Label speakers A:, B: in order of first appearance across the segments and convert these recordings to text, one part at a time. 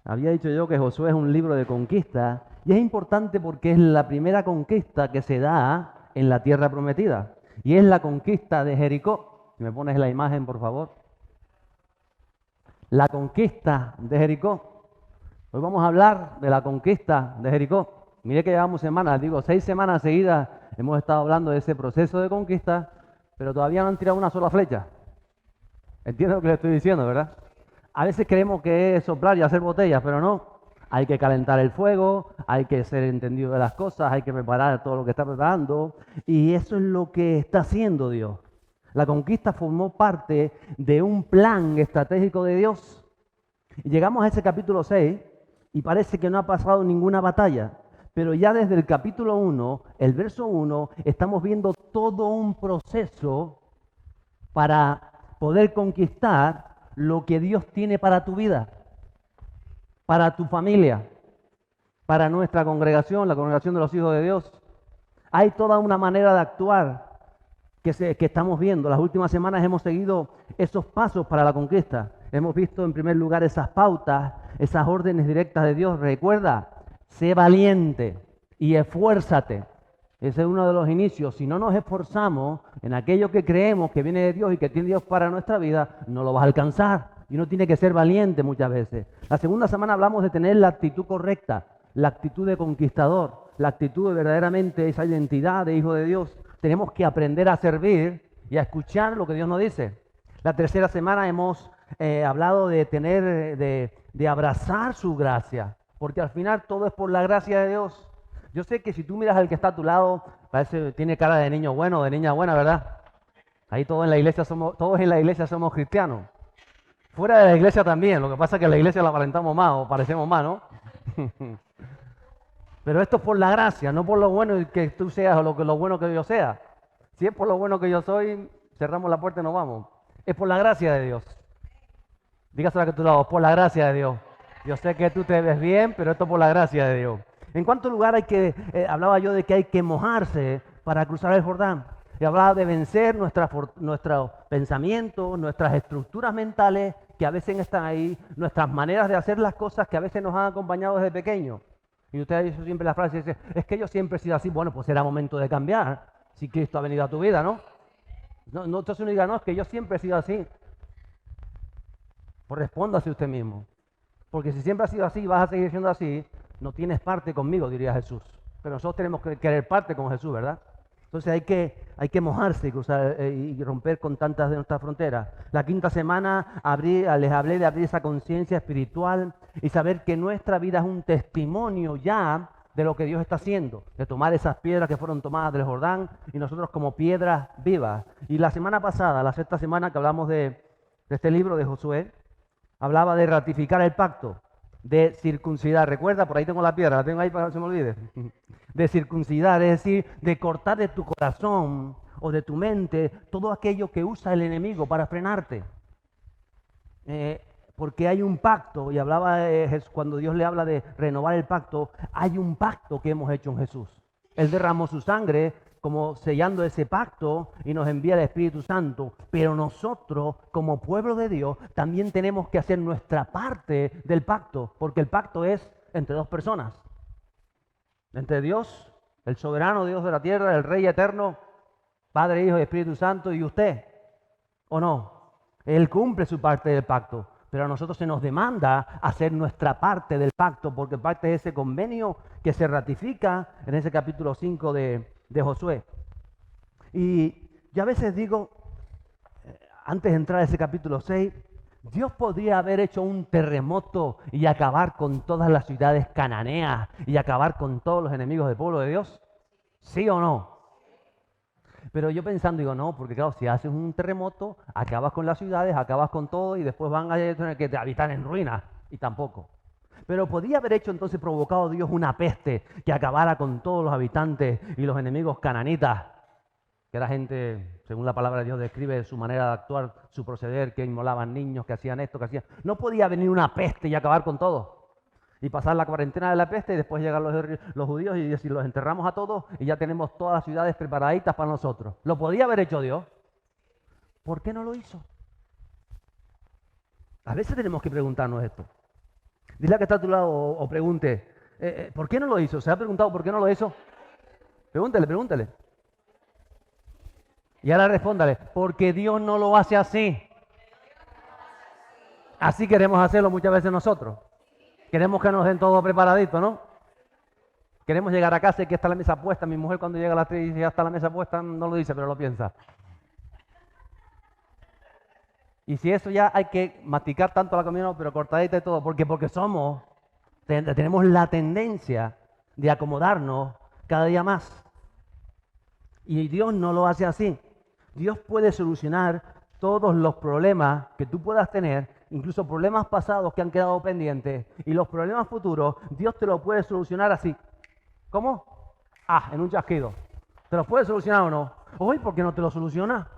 A: Había dicho yo que Josué es un libro de conquista y es importante porque es la primera conquista que se da en la tierra prometida y es la conquista de Jericó. Si me pones la imagen, por favor. La conquista de Jericó. Hoy vamos a hablar de la conquista de Jericó. Mire que llevamos semanas, 6 semanas seguidas hemos estado hablando de ese proceso de conquista, pero todavía no han tirado una sola flecha. ¿Entiendes lo que le estoy diciendo, verdad? A veces creemos que es soplar y hacer botellas, pero no. Hay que calentar el fuego, hay que ser entendido de las cosas, hay que preparar todo lo que está preparando. Y eso es lo que está haciendo Dios. La conquista formó parte de un plan estratégico de Dios. Y llegamos a ese capítulo 6 y parece que no ha pasado ninguna batalla. Pero ya desde el capítulo 1, el verso 1, estamos viendo todo un proceso para poder conquistar lo que Dios tiene para tu vida, para tu familia, para nuestra congregación, la congregación de los hijos de Dios. Hay toda una manera de actuar que estamos viendo. Las últimas semanas hemos seguido esos pasos para la conquista. Hemos visto en primer lugar esas pautas, esas órdenes directas de Dios. Recuerda, sé valiente y esfuérzate. Ese es uno de los inicios. Si no nos esforzamos en aquello que creemos que viene de Dios y que tiene Dios para nuestra vida, no lo vas a alcanzar. Y uno tiene que ser valiente muchas veces. La segunda semana hablamos de tener la actitud correcta, la actitud de conquistador, la actitud de verdaderamente esa identidad de hijo de Dios. Tenemos que aprender a servir y a escuchar lo que Dios nos dice. La tercera semana hemos hablado de tener, de abrazar su gracia, porque al final todo es por la gracia de Dios. Yo sé que si tú miras al que está a tu lado, parece tiene cara de niño bueno, de niña buena, ¿verdad? Ahí todos en la iglesia somos cristianos. Fuera de la iglesia también, lo que pasa es que en la iglesia la aparentamos más o parecemos más, ¿no? Pero esto es por la gracia, no por lo bueno que tú seas o lo bueno que yo sea. Si es por lo bueno que yo soy, cerramos la puerta y nos vamos. Es por la gracia de Dios. Dígaselo a que tú lado, por la gracia de Dios. Yo sé que tú te ves bien, pero esto es por la gracia de Dios. ¿En cuánto lugar hablaba yo de que hay que mojarse para cruzar el Jordán? Y hablaba de vencer nuestros pensamientos, nuestras estructuras mentales que a veces están ahí, nuestras maneras de hacer las cosas que a veces nos han acompañado desde pequeños. Y usted ha dicho siempre la frase, dice, es que yo siempre he sido así. Bueno, pues será momento de cambiar, si Cristo ha venido a tu vida, ¿no? No, entonces uno diga, no, es que yo siempre he sido así. Pues respóndase usted mismo. Porque si siempre has sido así y vas a seguir siendo así, no tienes parte conmigo, diría Jesús. Pero nosotros tenemos que querer parte con Jesús, ¿verdad? Entonces hay que mojarse y cruzar y romper con tantas de nuestras fronteras. La quinta semana les hablé de abrir esa conciencia espiritual y saber que nuestra vida es un testimonio ya de lo que Dios está haciendo, de tomar esas piedras que fueron tomadas del Jordán y nosotros como piedras vivas. Y la semana pasada, la sexta semana que hablamos de este libro de Josué, hablaba de ratificar el pacto, de circuncidar. Recuerda, por ahí tengo la piedra, la tengo ahí para que no se me olvide. De circuncidar, es decir, de cortar de tu corazón o de tu mente todo aquello que usa el enemigo para frenarte. Porque hay un pacto, y hablaba cuando Dios le habla de renovar el pacto, hay un pacto que hemos hecho en Jesús. Él derramó su sangre como sellando ese pacto y nos envía el Espíritu Santo. Pero nosotros, como pueblo de Dios, también tenemos que hacer nuestra parte del pacto, porque el pacto es entre dos personas. Entre Dios, el soberano Dios de la tierra, el Rey eterno, Padre, Hijo y Espíritu Santo, y usted, ¿o no? Él cumple su parte del pacto, pero a nosotros se nos demanda hacer nuestra parte del pacto, porque parte de ese convenio que se ratifica en ese capítulo 5 de Josué. Y yo a veces digo, antes de entrar a ese capítulo 6, Dios podría haber hecho un terremoto y acabar con todas las ciudades cananeas y acabar con todos los enemigos del pueblo de Dios. ¿Sí o no? Pero yo pensando, digo, no, porque claro, si haces un terremoto, acabas con las ciudades, acabas con todo y después van a tener que habitar en ruinas. Y tampoco. Pero podía haber hecho entonces provocado Dios una peste que acabara con todos los habitantes y los enemigos cananitas, que era gente, según la palabra de Dios describe su manera de actuar, su proceder, que inmolaban niños, que hacían esto, que hacían... No podía venir una peste y acabar con todo. Y pasar la cuarentena de la peste y después llegar los judíos y decir, los enterramos a todos y ya tenemos todas las ciudades preparaditas para nosotros. ¿Lo podía haber hecho Dios? ¿Por qué no lo hizo? A veces tenemos que preguntarnos esto. Dile a que está a tu lado o pregunte, ¿por qué no lo hizo? ¿Se ha preguntado por qué no lo hizo? Pregúntele. Y ahora respóndale, porque Dios no lo hace así. Así queremos hacerlo muchas veces nosotros. Queremos que nos den todo preparadito, ¿no? Queremos llegar a casa y que está la mesa puesta. Mi mujer cuando llega a las 3 y dice, ya está la mesa puesta, no lo dice, pero lo piensa. Y si eso ya hay que masticar tanto la comida, pero cortadita y todo, porque tenemos la tendencia de acomodarnos cada día más. Y Dios no lo hace así. Dios puede solucionar todos los problemas que tú puedas tener, incluso problemas pasados que han quedado pendientes, y los problemas futuros, Dios te los puede solucionar así. ¿Cómo? En un chasquido. ¿Te los puede solucionar o no? Hoy, ¿por qué no te lo soluciona?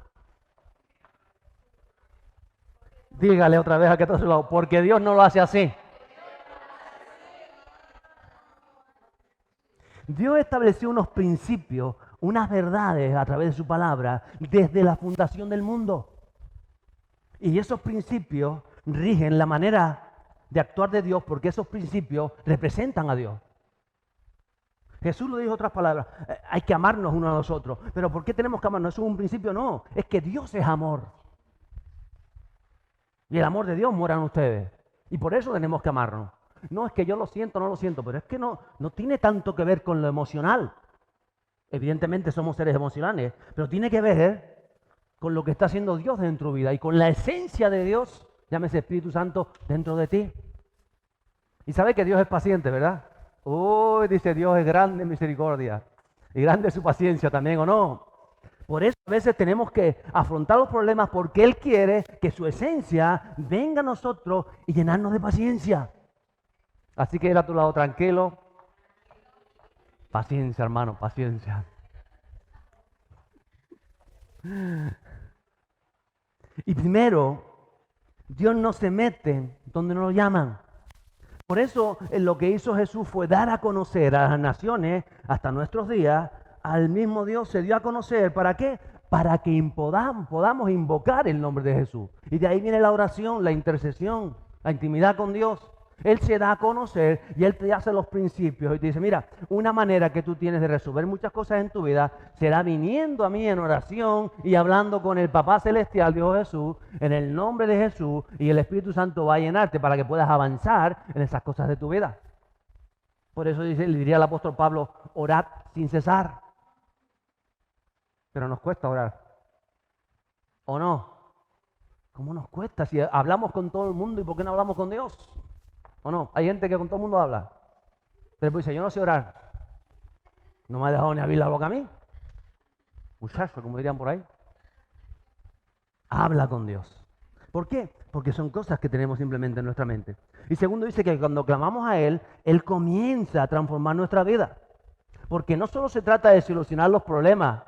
A: Dígale otra vez a que está a su lado, porque Dios no lo hace así. Dios estableció unos principios, unas verdades a través de su palabra desde la fundación del mundo. Y esos principios rigen la manera de actuar de Dios porque esos principios representan a Dios. Jesús lo dijo en otras palabras, hay que amarnos unos a los otros. Pero ¿por qué tenemos que amarnos? ¿Eso es un principio? No, es que Dios es amor. Y el amor de Dios mora en ustedes. Y por eso tenemos que amarnos. No es que yo lo siento, no lo siento, pero es que no tiene tanto que ver con lo emocional. Evidentemente somos seres emocionales, pero tiene que ver con lo que está haciendo Dios dentro de tu vida y con la esencia de Dios, llámese Espíritu Santo, dentro de ti. Y sabe que Dios es paciente, ¿verdad? Uy, dice Dios es grande en misericordia y grande su paciencia también, ¿o no? Por eso a veces tenemos que afrontar los problemas porque Él quiere que su esencia venga a nosotros y llenarnos de paciencia. Así que ir a tu lado tranquilo. Paciencia, hermano, paciencia. Y primero, Dios no se mete donde no lo llaman. Por eso lo que hizo Jesús fue dar a conocer a las naciones, hasta nuestros días, al mismo Dios se dio a conocer. ¿Para qué? Para que podamos invocar el nombre de Jesús. Y de ahí viene la oración, la intercesión, la intimidad con Dios. Él se da a conocer y Él te hace los principios y te dice, mira, una manera que tú tienes de resolver muchas cosas en tu vida será viniendo a mí en oración y hablando con el Papá Celestial, Dios Jesús, en el nombre de Jesús, y el Espíritu Santo va a llenarte para que puedas avanzar en esas cosas de tu vida. Por eso le diría el apóstol Pablo, orad sin cesar. Pero nos cuesta orar. ¿O no? ¿Cómo nos cuesta? Si hablamos con todo el mundo, ¿y por qué no hablamos con Dios? ¿O no? Hay gente que con todo el mundo habla. Pero pues dice, yo no sé orar. No me ha dejado ni abrir la boca a mí. Muchacho, como dirían por ahí. Habla con Dios. ¿Por qué? Porque son cosas que tenemos simplemente en nuestra mente. Y segundo, dice que cuando clamamos a Él, Él comienza a transformar nuestra vida. Porque no solo se trata de solucionar los problemas,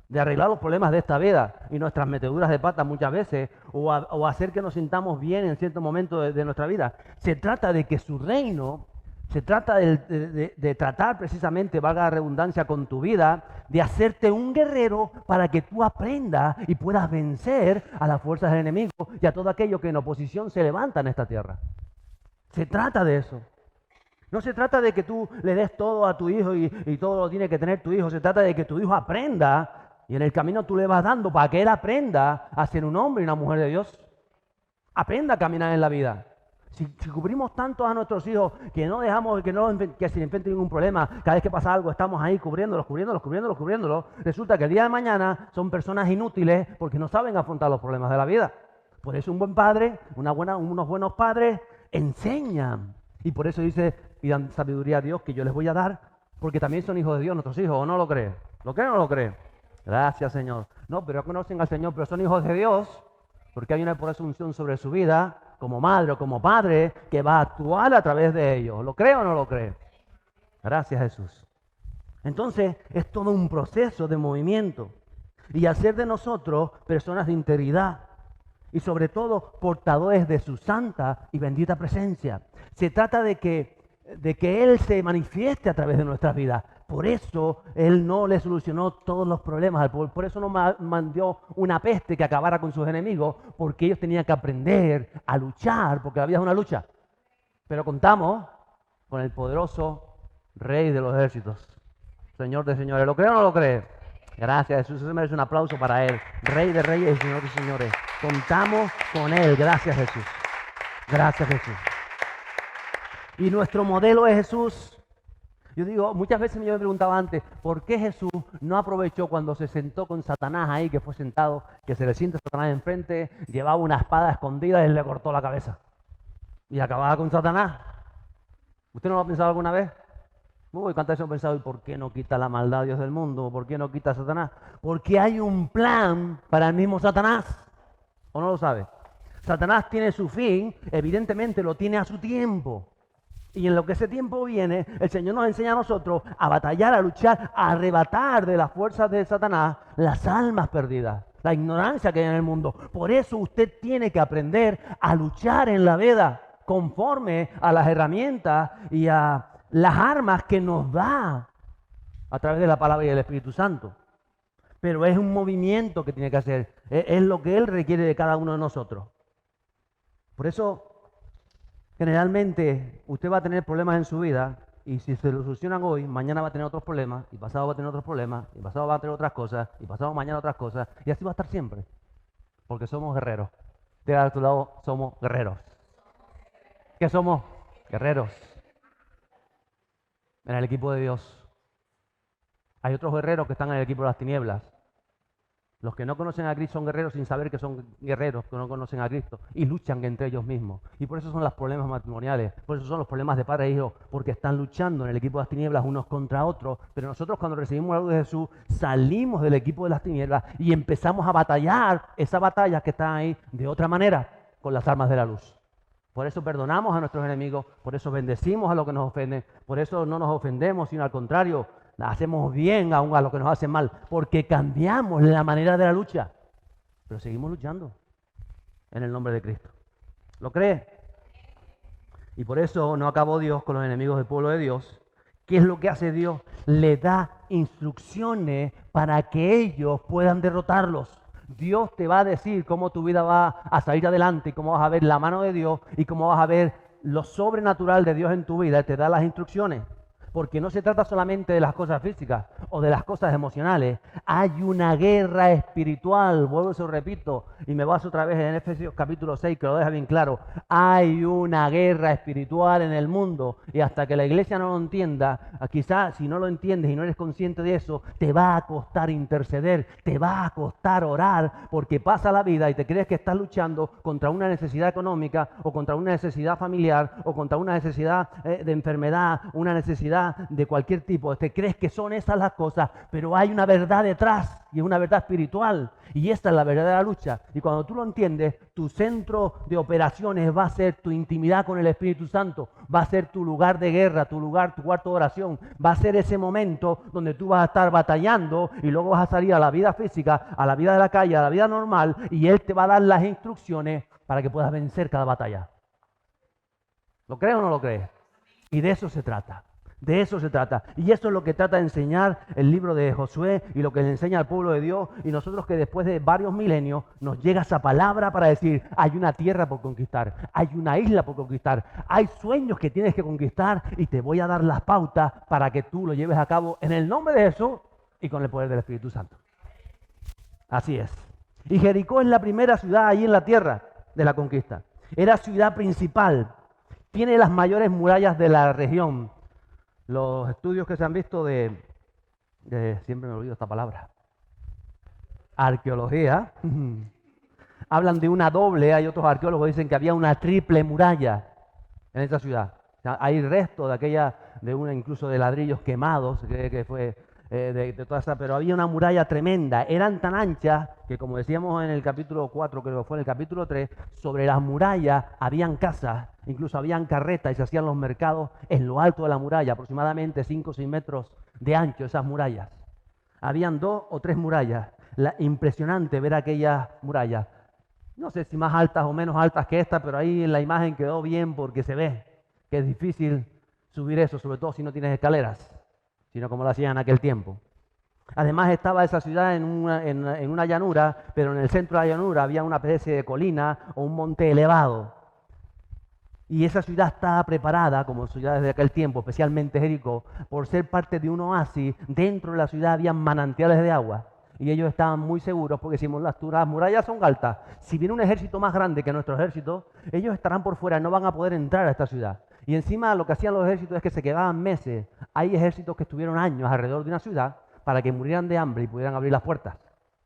A: de arreglar los problemas de esta vida y nuestras meteduras de pata muchas veces, o hacer que nos sintamos bien en cierto momento de nuestra vida. Se trata de que su reino, se trata de tratar precisamente, valga la redundancia, con tu vida, de hacerte un guerrero para que tú aprendas y puedas vencer a las fuerzas del enemigo y a todo aquello que en oposición se levanta en esta tierra. Se trata de eso. No se trata de que tú le des todo a tu hijo y todo lo tiene que tener tu hijo. Se trata de que tu hijo aprenda. Y en el camino tú le vas dando para que él aprenda a ser un hombre y una mujer de Dios. Aprenda a caminar en la vida. Si cubrimos tanto a nuestros hijos que no dejamos que se enfrenten ningún problema, cada vez que pasa algo estamos ahí cubriéndolos, resulta que el día de mañana son personas inútiles porque no saben afrontar los problemas de la vida. Por eso un buen padre, unos buenos padres enseñan. Y por eso dice, pidan sabiduría a Dios que yo les voy a dar, porque también son hijos de Dios nuestros hijos, ¿o no lo cree? ¿Lo cree o no lo cree? Gracias, Señor. No, pero conocen al Señor, pero son hijos de Dios, porque hay una presunción sobre su vida, como madre o como padre, que va a actuar a través de ellos. ¿Lo cree o no lo cree? Gracias, Jesús. Entonces, es todo un proceso de movimiento. Y hacer de nosotros personas de integridad. Y sobre todo, portadores de su santa y bendita presencia. Se trata de que Él se manifieste a través de nuestras vidas. Por eso Él no le solucionó todos los problemas al pueblo. Por eso no mandó una peste que acabara con sus enemigos, porque ellos tenían que aprender a luchar, porque la vida es una lucha. Pero contamos con el poderoso Rey de los ejércitos, Señor de señores. ¿Lo cree o no lo cree? Gracias, Jesús. Se merece un aplauso para Él. Rey de reyes y Señor de señores. Contamos con Él. Gracias, Jesús. Gracias, Jesús. Y nuestro modelo es Jesús. Yo digo, muchas veces yo me preguntaba antes, ¿por qué Jesús no aprovechó cuando se sentó con Satanás ahí, que fue sentado, que se le siente Satanás enfrente, llevaba una espada escondida y le cortó la cabeza? Y acababa con Satanás. ¿Usted no lo ha pensado alguna vez? Uy, ¿cuántas veces hemos pensado, ¿y por qué no quita la maldad Dios del mundo? ¿Por qué no quita a Satanás? Porque hay un plan para el mismo Satanás. ¿O no lo sabe? Satanás tiene su fin, evidentemente lo tiene a su tiempo. Y en lo que ese tiempo viene, el Señor nos enseña a nosotros a batallar, a luchar, a arrebatar de las fuerzas de Satanás las almas perdidas, la ignorancia que hay en el mundo. Por eso usted tiene que aprender a luchar en la vida conforme a las herramientas y a las armas que nos da a través de la palabra y el Espíritu Santo. Pero es un movimiento que tiene que hacer, es lo que Él requiere de cada uno de nosotros. Por eso, generalmente, usted va a tener problemas en su vida y si se lo solucionan hoy, mañana va a tener otros problemas, y pasado va a tener otros problemas, y pasado va a tener otras cosas, y pasado mañana otras cosas, y así va a estar siempre. Porque somos guerreros. De a tu lado, somos guerreros. ¿Qué somos? Guerreros. En el equipo de Dios. Hay otros guerreros que están en el equipo de las tinieblas. Los que no conocen a Cristo son guerreros sin saber que son guerreros, que no conocen a Cristo, y luchan entre ellos mismos. Y por eso son los problemas matrimoniales, por eso son los problemas de padre e hijo, porque están luchando en el equipo de las tinieblas unos contra otros. Pero nosotros, cuando recibimos la luz de Jesús, salimos del equipo de las tinieblas y empezamos a batallar esas batallas que están ahí de otra manera, con las armas de la luz. Por eso perdonamos a nuestros enemigos, por eso bendecimos a los que nos ofenden, por eso no nos ofendemos, sino al contrario, hacemos bien aún a los que nos hacen mal, porque cambiamos la manera de la lucha. Pero seguimos luchando en el nombre de Cristo. ¿Lo cree? Y por eso no acabó Dios con los enemigos del pueblo de Dios. ¿Qué es lo que hace Dios? Le da instrucciones para que ellos puedan derrotarlos. Dios te va a decir cómo tu vida va a salir adelante y cómo vas a ver la mano de Dios y cómo vas a ver lo sobrenatural de Dios en tu vida. Te da las instrucciones. Porque no se trata solamente de las cosas físicas o de las cosas emocionales. Hay una guerra espiritual, vuelvo y se lo repito, y me baso otra vez en Efesios capítulo 6, que lo deja bien claro. Hay una guerra espiritual en el mundo, y hasta que la iglesia no lo entienda, quizás si no lo entiendes y no eres consciente de eso, te va a costar interceder, te va a costar orar, porque pasa la vida y te crees que estás luchando contra una necesidad económica, o contra una necesidad familiar, o contra una necesidad de enfermedad, una necesidad de cualquier tipo. Te crees que son esas las cosas, pero hay una verdad detrás y es una verdad espiritual, y esta es la verdadera lucha. Y cuando tú lo entiendes, tu centro de operaciones va a ser tu intimidad con el Espíritu Santo, va a ser tu lugar de guerra, tu lugar, tu cuarto de oración, va a ser ese momento donde tú vas a estar batallando y luego vas a salir a la vida física, a la vida de la calle, a la vida normal, y Él te va a dar las instrucciones para que puedas vencer cada batalla. ¿Lo crees o no lo crees? Y de eso se trata. De eso se trata. Y eso es lo que trata de enseñar el libro de Josué y lo que le enseña al pueblo de Dios. Y nosotros, que después de varios milenios nos llega esa palabra para decir, hay una tierra por conquistar, hay una isla por conquistar, hay sueños que tienes que conquistar, y te voy a dar las pautas para que tú lo lleves a cabo en el nombre de Jesús y con el poder del Espíritu Santo. Así es. Y Jericó es la primera ciudad ahí en la tierra de la conquista. Era ciudad principal. Tiene las mayores murallas de la región. Los estudios que se han visto de siempre me olvido esta palabra, arqueología, hablan de una doble. Hay otros arqueólogos que dicen que había una triple muralla en esa ciudad. O sea, hay restos de aquella, de una incluso de ladrillos quemados, que fue de toda esa, pero había una muralla tremenda. Eran tan anchas que, como decíamos en el capítulo 4, creo que fue en el capítulo 3, sobre las murallas habían casas, incluso habían carretas, y se hacían los mercados en lo alto de la muralla, aproximadamente 5 o 6 metros de ancho esas murallas. Habían 2 o 3 murallas. Impresionante ver aquellas murallas. No sé si más altas o menos altas que esta, pero ahí en la imagen quedó bien, porque se ve que es difícil subir eso, sobre todo si no tienes escaleras, sino como lo hacían en aquel tiempo. Además, estaba esa ciudad en una llanura, pero en el centro de la llanura había una especie de colina o un monte elevado. Y esa ciudad estaba preparada, como ciudades de aquel tiempo, especialmente Jericó, por ser parte de un oasis. Dentro de la ciudad había manantiales de agua. Y ellos estaban muy seguros porque decimos, las murallas son altas. Si viene un ejército más grande que nuestro ejército, ellos estarán por fuera, no van a poder entrar a esta ciudad. Y encima lo que hacían los ejércitos es que se quedaban meses. Hay ejércitos que estuvieron años alrededor de una ciudad para que murieran de hambre y pudieran abrir las puertas,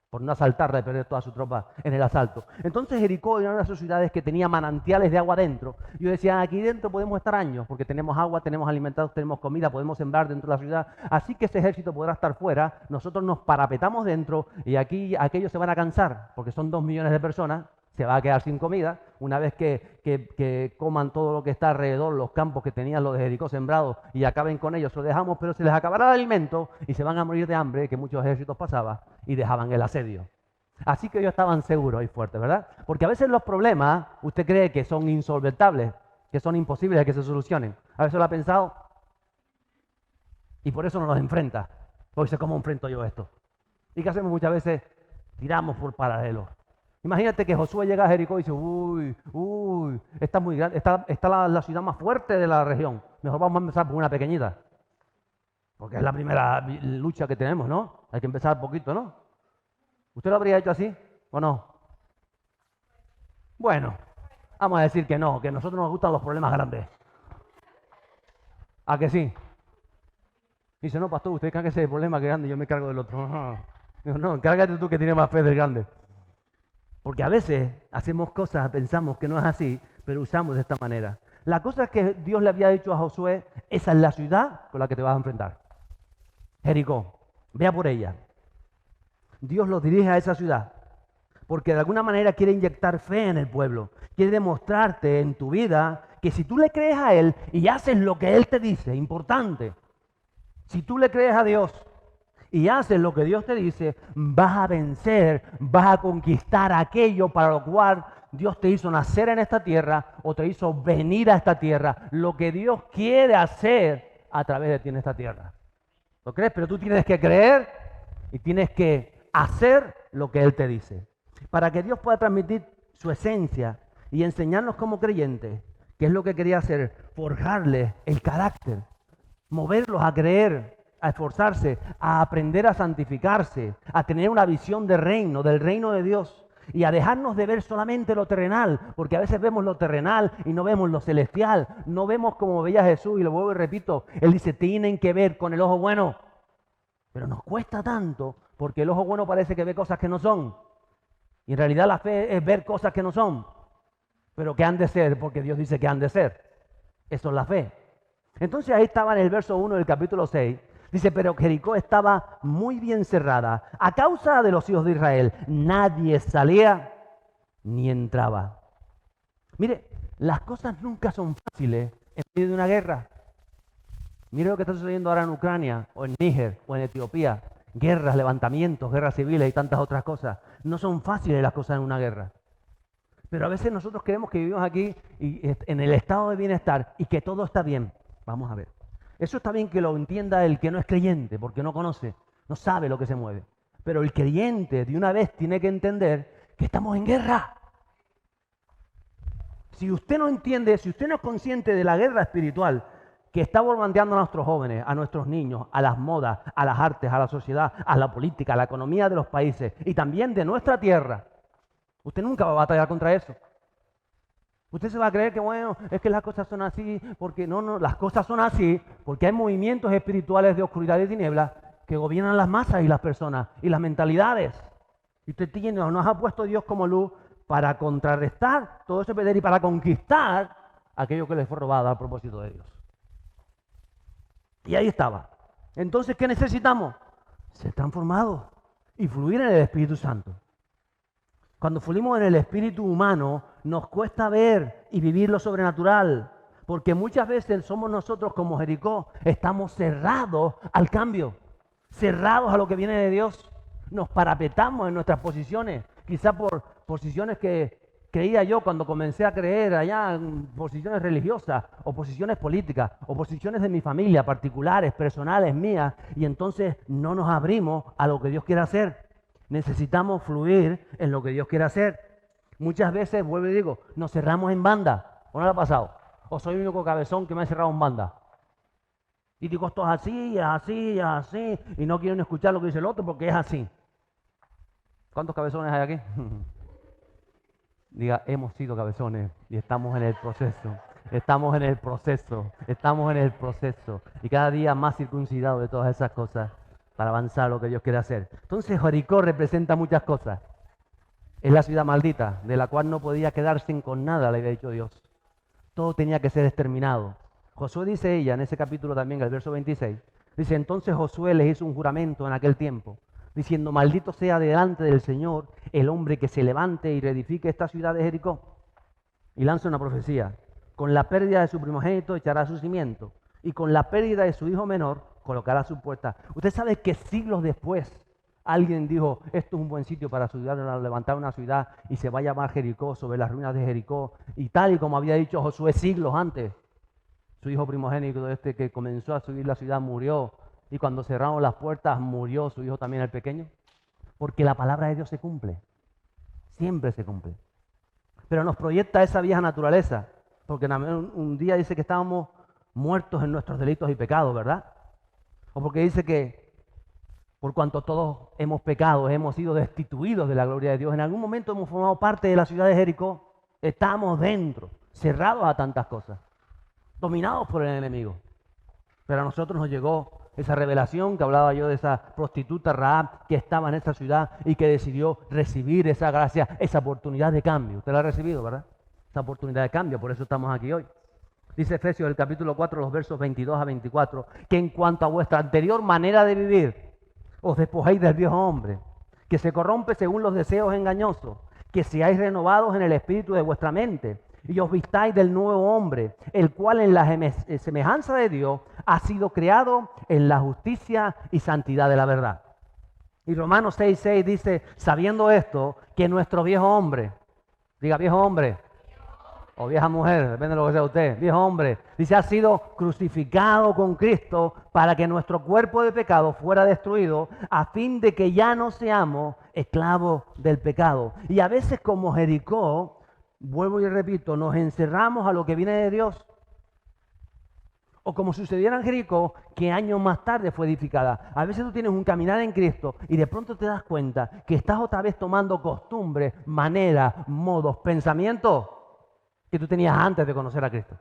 A: por no asaltarla y perder toda su tropa en el asalto. Entonces Jericó era una de esas ciudades que tenía manantiales de agua dentro. Yo decía, aquí dentro podemos estar años, porque tenemos agua, tenemos alimentados, tenemos comida, podemos sembrar dentro de la ciudad. Así que ese ejército podrá estar fuera, nosotros nos parapetamos dentro y aquí aquellos se van a cansar, porque son 2 millones de personas, se va a quedar sin comida. Una vez que coman todo lo que está alrededor, los campos que tenían los de Jericó sembrados y acaben con ellos, lo dejamos, pero se les acabará el alimento y se van a morir de hambre, que muchos ejércitos pasaban y dejaban el asedio. Así que ellos estaban seguros y fuertes, ¿verdad? Porque a veces los problemas, usted cree que son insolventables, que son imposibles de que se solucionen. ¿A veces lo ha pensado? Y por eso no los enfrenta. Porque dice, ¿cómo enfrento yo esto? ¿Y qué hacemos muchas veces? Tiramos por paralelo. Imagínate que Josué llega a Jericó y dice, uy, está muy grande, está la ciudad más fuerte de la región. Mejor vamos a empezar por una pequeñita. Porque es la primera lucha que tenemos, ¿no? Hay que empezar poquito, ¿no? ¿Usted lo habría hecho así o no? Bueno, vamos a decir que no, que a nosotros nos gustan los problemas grandes. ¿A que sí? Dice, no, pastor, usted cárguese del problema grande y yo me cargo del otro. Digo, no, encárgate tú que tienes más fe del grande. Porque a veces hacemos cosas, pensamos que no es así, pero usamos de esta manera. La cosa es que Dios le había dicho a Josué, esa es la ciudad con la que te vas a enfrentar. Jericó, vea por ella. Dios los dirige a esa ciudad, porque de alguna manera quiere inyectar fe en el pueblo. Quiere demostrarte en tu vida que si tú le crees a Él y haces lo que Él te dice, importante, si tú le crees a Dios y haces lo que Dios te dice, vas a vencer, vas a conquistar aquello para lo cual Dios te hizo nacer en esta tierra o te hizo venir a esta tierra, lo que Dios quiere hacer a través de ti en esta tierra. ¿Lo crees? Pero tú tienes que creer y tienes que hacer lo que Él te dice. Para que Dios pueda transmitir su esencia y enseñarnos como creyentes, qué es lo que quería hacer, forjarles el carácter, moverlos a creer, a esforzarse, a aprender a santificarse, a tener una visión de reino, del reino de Dios y a dejarnos de ver solamente lo terrenal, porque a veces vemos lo terrenal y no vemos lo celestial, no vemos como veía Jesús, y lo vuelvo y repito, Él dice, tienen que ver con el ojo bueno, pero nos cuesta tanto porque el ojo bueno parece que ve cosas que no son y en realidad la fe es ver cosas que no son, pero que han de ser porque Dios dice que han de ser. Eso es la fe. Entonces ahí estaba en el verso 1 del capítulo 6. Dice, pero Jericó estaba muy bien cerrada. A causa de los hijos de Israel, nadie salía ni entraba. Mire, las cosas nunca son fáciles en medio de una guerra. Mire lo que está sucediendo ahora en Ucrania, o en Níger, o en Etiopía. Guerras, levantamientos, guerras civiles y tantas otras cosas. No son fáciles las cosas en una guerra. Pero a veces nosotros creemos que vivimos aquí y en el estado de bienestar y que todo está bien. Vamos a ver. Eso está bien que lo entienda el que no es creyente, porque no conoce, no sabe lo que se mueve. Pero el creyente de una vez tiene que entender que estamos en guerra. Si usted no entiende, si usted no es consciente de la guerra espiritual que está bombardeando a nuestros jóvenes, a nuestros niños, a las modas, a las artes, a la sociedad, a la política, a la economía de los países y también de nuestra tierra, usted nunca va a batallar contra eso. Usted se va a creer que, bueno, es que las cosas son así, porque no, las cosas son así, porque hay movimientos espirituales de oscuridad y tinieblas que gobiernan las masas y las personas y las mentalidades. Y usted nos ha puesto Dios como luz para contrarrestar todo ese poder y para conquistar aquello que les fue robado a propósito de Dios. Y ahí estaba. Entonces, ¿qué necesitamos? Ser transformados y fluir en el Espíritu Santo. Cuando fluimos en el espíritu humano, nos cuesta ver y vivir lo sobrenatural, porque muchas veces somos nosotros como Jericó, estamos cerrados al cambio, cerrados a lo que viene de Dios. Nos parapetamos en nuestras posiciones, quizá por posiciones que creía yo cuando comencé a creer allá, en posiciones religiosas, o posiciones políticas, o posiciones de mi familia, particulares, personales, mías, y entonces no nos abrimos a lo que Dios quiere hacer. Necesitamos fluir en lo que Dios quiere hacer. Muchas veces, vuelvo y digo, nos cerramos en banda. ¿O no le ha pasado? ¿O soy el único cabezón que me ha encerrado en banda? Y digo, esto es así, es así, es así, y no quieren escuchar lo que dice el otro porque es así. ¿Cuántos cabezones hay aquí? Diga, hemos sido cabezones y estamos en el proceso. Estamos en el proceso. Estamos en el proceso. Y cada día más circuncidados de todas esas cosas para avanzar lo que Dios quiere hacer. Entonces Jericó representa muchas cosas. Es la ciudad maldita, de la cual no podía quedarse con nada, le había dicho Dios. Todo tenía que ser exterminado. Josué dice ella en ese capítulo también, el verso 26. Dice, entonces Josué les hizo un juramento en aquel tiempo, diciendo, maldito sea delante del Señor el hombre que se levante y reedifique esta ciudad de Jericó. Y lanza una profecía. Con la pérdida de su primogénito echará su cimiento, y con la pérdida de su hijo menor colocará su puerta. Usted sabe que siglos después alguien dijo, esto es un buen sitio para levantar una ciudad y se va a llamar Jericó, sobre las ruinas de Jericó. Y tal y como había dicho Josué siglos antes, su hijo primogénito, este que comenzó a subir la ciudad, murió. Y cuando cerraron las puertas, murió su hijo también el pequeño. Porque la palabra de Dios se cumple. Siempre se cumple. Pero nos proyecta esa vieja naturaleza. Porque un día dice que estábamos muertos en nuestros delitos y pecados, ¿verdad? O porque dice que por cuanto todos hemos pecado, hemos sido destituidos de la gloria de Dios. En algún momento hemos formado parte de la ciudad de Jericó. Estamos dentro, cerrados a tantas cosas, dominados por el enemigo. Pero a nosotros nos llegó esa revelación que hablaba yo de esa prostituta Rahab que estaba en esa ciudad y que decidió recibir esa gracia, esa oportunidad de cambio. Usted la ha recibido, ¿verdad? Esa oportunidad de cambio, por eso estamos aquí hoy. Dice Efesios, el capítulo 4, los versos 22 a 24, que en cuanto a vuestra anterior manera de vivir, os despojéis del viejo hombre, que se corrompe según los deseos engañosos, que seáis renovados en el espíritu de vuestra mente, y os vistáis del nuevo hombre, el cual en la semejanza de Dios ha sido creado en la justicia y santidad de la verdad. Y Romanos 6:6 dice, sabiendo esto, que nuestro viejo hombre, diga viejo hombre, o vieja mujer, depende de lo que sea usted, viejo hombre, dice, ha sido crucificado con Cristo para que nuestro cuerpo de pecado fuera destruido, a fin de que ya no seamos esclavos del pecado. Y a veces como Jericó, vuelvo y repito, nos encerramos a lo que viene de Dios. O como sucediera en Jericó, que años más tarde fue edificada. A veces tú tienes un caminar en Cristo y de pronto te das cuenta que estás otra vez tomando costumbres, maneras, modos, pensamientos que tú tenías antes de conocer a Cristo.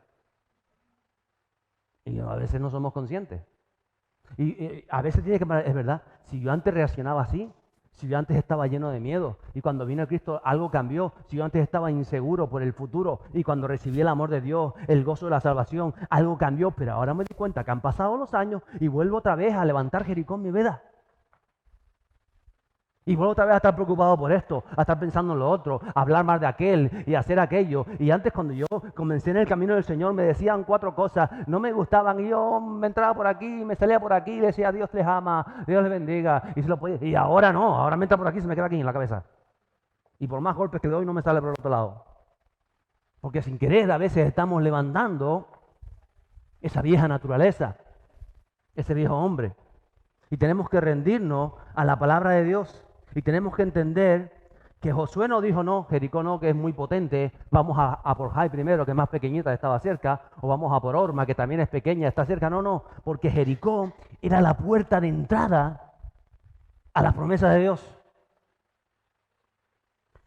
A: Y a veces no somos conscientes. Y a veces tiene que, es verdad, si yo antes reaccionaba así, si yo antes estaba lleno de miedo y cuando vino Cristo algo cambió, si yo antes estaba inseguro por el futuro y cuando recibí el amor de Dios, el gozo de la salvación, algo cambió, pero ahora me di cuenta que han pasado los años y vuelvo otra vez a levantar Jericó en mi vida. Y vuelvo otra vez a estar preocupado por esto, a estar pensando en lo otro, a hablar más de aquel y hacer aquello. Y antes cuando yo comencé en el camino del Señor me decían 4 cosas, no me gustaban y yo me entraba por aquí, me salía por aquí y decía Dios les ama, Dios les bendiga. Y, se lo podía, y ahora no, ahora me entra por aquí y se me queda aquí en la cabeza. Y por más golpes que le doy no me sale por el otro lado. Porque sin querer a veces estamos levantando esa vieja naturaleza, ese viejo hombre. Y tenemos que rendirnos a la palabra de Dios. Y tenemos que entender que Josué no dijo, no, Jericó no, que es muy potente, vamos a por Jai primero, que es más pequeñita, estaba cerca, o vamos a por Orma, que también es pequeña, está cerca. No, no, porque Jericó era la puerta de entrada a las promesas de Dios.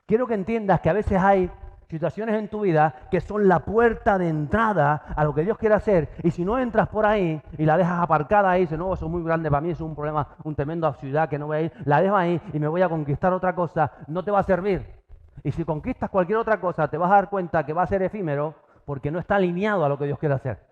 A: Quiero que entiendas que a veces hay situaciones en tu vida que son la puerta de entrada a lo que Dios quiere hacer, y si no entras por ahí y la dejas aparcada ahí, dices, no, eso es muy grande para mí, eso es un problema, un tremendo ciudad que no voy a ir, la dejo ahí y me voy a conquistar otra cosa, no te va a servir. Y si conquistas cualquier otra cosa, te vas a dar cuenta que va a ser efímero porque no está alineado a lo que Dios quiere hacer.